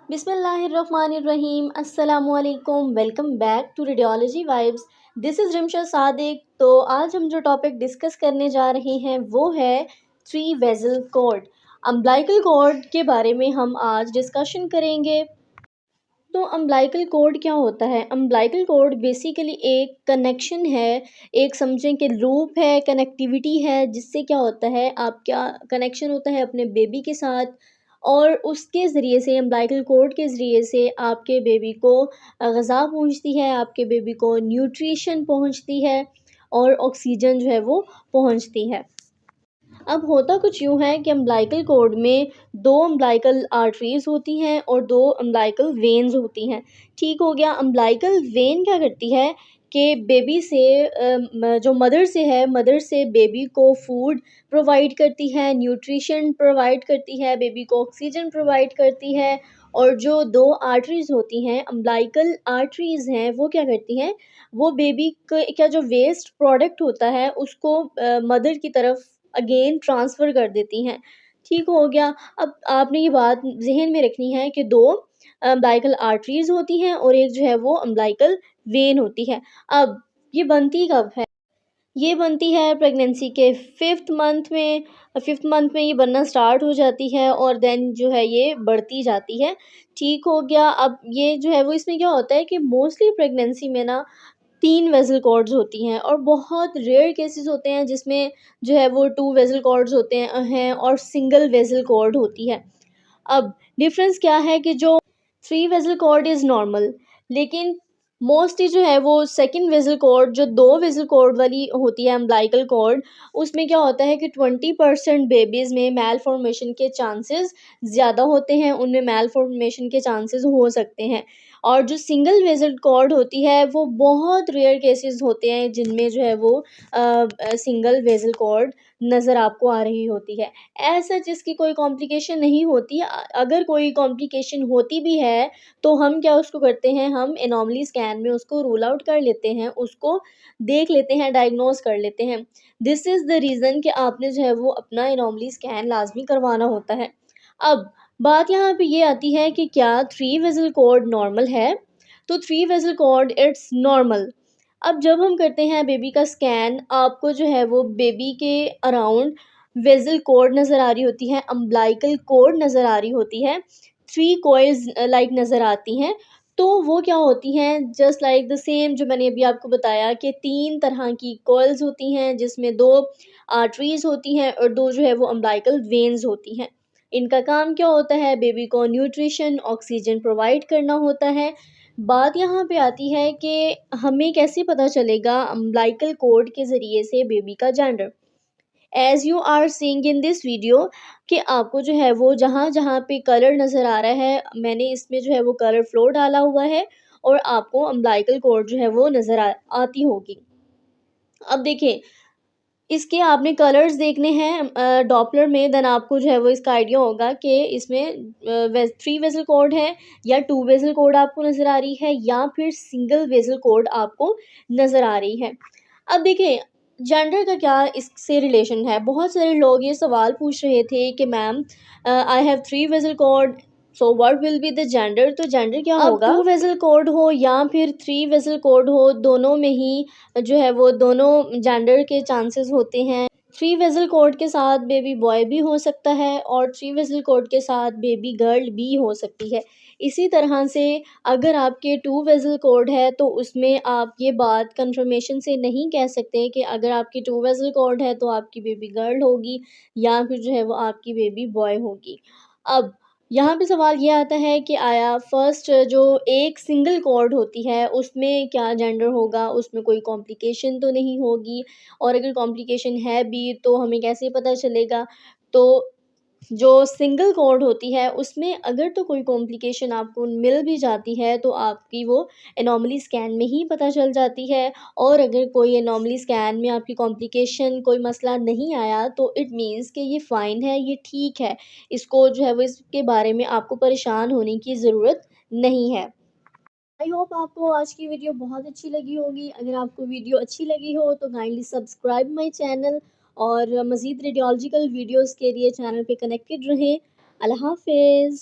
बिस्मिल्लाहिर्रहमानिर्रहीम अस्सलामुअलैकुम। Welcome back to radiology vibes. This is Rimsha Sadiq. तो आज हम जो टॉपिक डिस्कस करने जा रहे हैं वो है three vessel cord. Umbilical cord के बारे में हम आज डिस्कशन करेंगे। तो अम्बिलिकल कॉर्ड क्या होता है? अम्बिलिकल कॉर्ड बेसिकली एक कनेक्शन है, एक समझें कि लूप है, कनेक्टिविटी है, जिससे क्या होता है आपका कनेक्शन होता है अपने बेबी के साथ और उसके ज़रिए से अम्बिलिकल कॉर्ड के ज़रिए से आपके बेबी को ग़िज़ा पहुंचती है, आपके बेबी को न्यूट्रिशन पहुंचती है और ऑक्सीजन जो है वो पहुंचती है। अब होता कुछ यूँ है कि अम्बिलिकल कॉर्ड में दो अम्बिलिकल आर्टरीज़ होती हैं और दो अम्बिलिकल वेन्स होती हैं। ठीक हो गया। अम्बिलिकल वेन क्या करती है कि बेबी से जो मदर से है, मदर से बेबी को फूड प्रोवाइड करती है, न्यूट्रिशन प्रोवाइड करती है, बेबी को ऑक्सीजन प्रोवाइड करती है। और जो दो आर्टरीज़ होती हैं, अम्बिलिकल आर्टरीज़ हैं, वो क्या करती हैं, वो बेबी का जो वेस्ट प्रोडक्ट होता है उसको मदर की तरफ अगेन ट्रांसफ़र कर देती हैं। ठीक हो गया। अब आपने ये बात ज़हन में रखनी है कि दो अम्बिलिकल आर्टरीज़ होती हैं और एक जो है वो अम्बिलिकल वेन होती है। अब ये बनती कब है? ये बनती है प्रेगनेंसी के 5th मंथ में। 5th मंथ में ये बनना स्टार्ट हो जाती है और देन जो है ये बढ़ती जाती है। ठीक हो गया। अब ये जो है वो इसमें क्या होता है कि मोस्टली प्रेगनेंसी में ना 3 वेसल कॉर्ड्स होती हैं और बहुत रेयर केसेस होते हैं जिसमें जो है वो 2 वेसल कॉर्ड्स होते हैं और सिंगल वेसल कॉर्ड होती है। अब डिफ़रेंस क्या है कि जो 3 वेसल कॉर्ड इज़ नॉर्मल, लेकिन मोस्टली जो है वो सेकंड वेसल कॉर्ड जो 2 वेसल कॉर्ड वाली होती है अम्बिलिकल कॉर्ड, उसमें क्या होता है कि 20% बेबीज़ में मैलफॉर्मेशन के चांसेस ज़्यादा होते हैं, उनमें मैलफॉर्मेशन के चांसेस हो सकते हैं। और जो सिंगल वेसल कॉर्ड होती है वो बहुत रेयर केसेस होते हैं जिनमें जो है वो सिंगल वेसल कॉर्ड नज़र आपको आ रही होती है। ऐसा जिसकी कोई कॉम्प्लिकेशन नहीं होती। अगर कोई कॉम्प्लिकेशन होती भी है तो हम क्या उसको करते हैं, हम एनॉमली स्कैन में उसको रूल आउट कर लेते हैं, उसको देख लेते हैं, डायग्नोज कर लेते हैं। दिस इज़ द रीज़न कि आपने जो है वो अपना एनॉमली स्कैन लाजमी करवाना होता है। अब बात यहाँ पे ये आती है कि क्या 3 वेसल कॉर्ड नॉर्मल है? तो 3 वेसल कॉर्ड इट्स नॉर्मल। अब जब हम करते हैं बेबी का स्कैन, आपको जो है वो बेबी के अराउंड वेसल कॉर्ड नज़र आ रही होती है, अम्बिलिकल कॉर्ड नज़र आ रही होती है, 3 कॉइल्स लाइक नज़र आती हैं। तो वो क्या होती हैं, जस्ट लाइक द सेम जो मैंने अभी आपको बताया कि 3 तरह की कॉइल्स होती हैं जिसमें 2 आर्टरीज़ होती हैं और 2 जो है वो अम्बिलिकल वेन्स होती हैं। इनका काम क्या होता है, बेबी को न्यूट्रिशन, ऑक्सीजन प्रोवाइड करना होता है। बात यहाँ पे आती है कि हमें कैसे पता चलेगा अम्बिलिकल कॉर्ड के ज़रिए से बेबी का gender. As you are seeing in this video कि आपको जो है वो जहाँ-जहाँ पे कलर नज़र आ रहा है, मैंने इसमें जो है वो कलर फ्लोर डाला हुआ है और आपको अम्बिलिकल कॉर्ड जो है वो नज़र आती होगी। अब देखिए, इसके आपने कलर्स देखने हैं डॉपलर में, देन आपको जो है वो इसका आइडिया होगा कि इसमें 3 वेसल कॉर्ड है या 2 वेसल कॉर्ड आपको नज़र आ रही है या फिर सिंगल वेसल कॉर्ड आपको नज़र आ रही है। अब देखिए, जेंडर का क्या इससे रिलेशन है? बहुत सारे लोग ये सवाल पूछ रहे थे कि ma'am I have 3 vessel cord, so what will be the gender? तो जेंडर क्या होगा? अब 2 वेसल कॉर्ड हो या फिर 3 वेसल कॉर्ड हो, दोनों में ही जो है वो दोनों जेंडर के चांसेस होते हैं। 3 वेसल कॉर्ड के साथ बेबी बॉय भी हो सकता है और 3 वेसल कॉर्ड के साथ बेबी गर्ल भी हो सकती है। इसी तरह से अगर आपके 2 वेसल कॉर्ड है तो उसमें आप ये बात कन्फर्मेशन से नहीं कह सकते कि अगर आपकी 2 वेसल कॉर्ड है तो आपकी बेबी गर्ल होगी या फिर जो है वो आपकी बेबी बॉय होगी। अब यहाँ पे सवाल ये आता है कि आया फर्स्ट जो एक सिंगल कॉर्ड होती है उसमें क्या जेंडर होगा? उसमें कोई कॉम्प्लिकेशन तो नहीं होगी? और अगर कॉम्प्लिकेशन है भी तो हमें कैसे पता चलेगा? तो जो सिंगल कॉर्ड होती है उसमें अगर तो कोई कॉम्प्लिकेशन आपको मिल भी जाती है तो आपकी वो एनॉमली स्कैन में ही पता चल जाती है। और अगर कोई एनॉमली स्कैन में आपकी कॉम्प्लिकेशन कोई मसला नहीं आया तो इट मीन्स कि ये फ़ाइन है, ये ठीक है। इसको जो है वो इसके बारे में आपको परेशान होने की ज़रूरत नहीं है। आई होप आपको आज की वीडियो बहुत अच्छी लगी होगी। अगर आपको वीडियो अच्छी लगी हो तो काइंडली सब्सक्राइब माय चैनल और मज़ीद रेडियोलॉजिकल वीडियोज़ के लिए चैनल पे कनेक्टेड रहें। अल्लाह हाफ़िज़।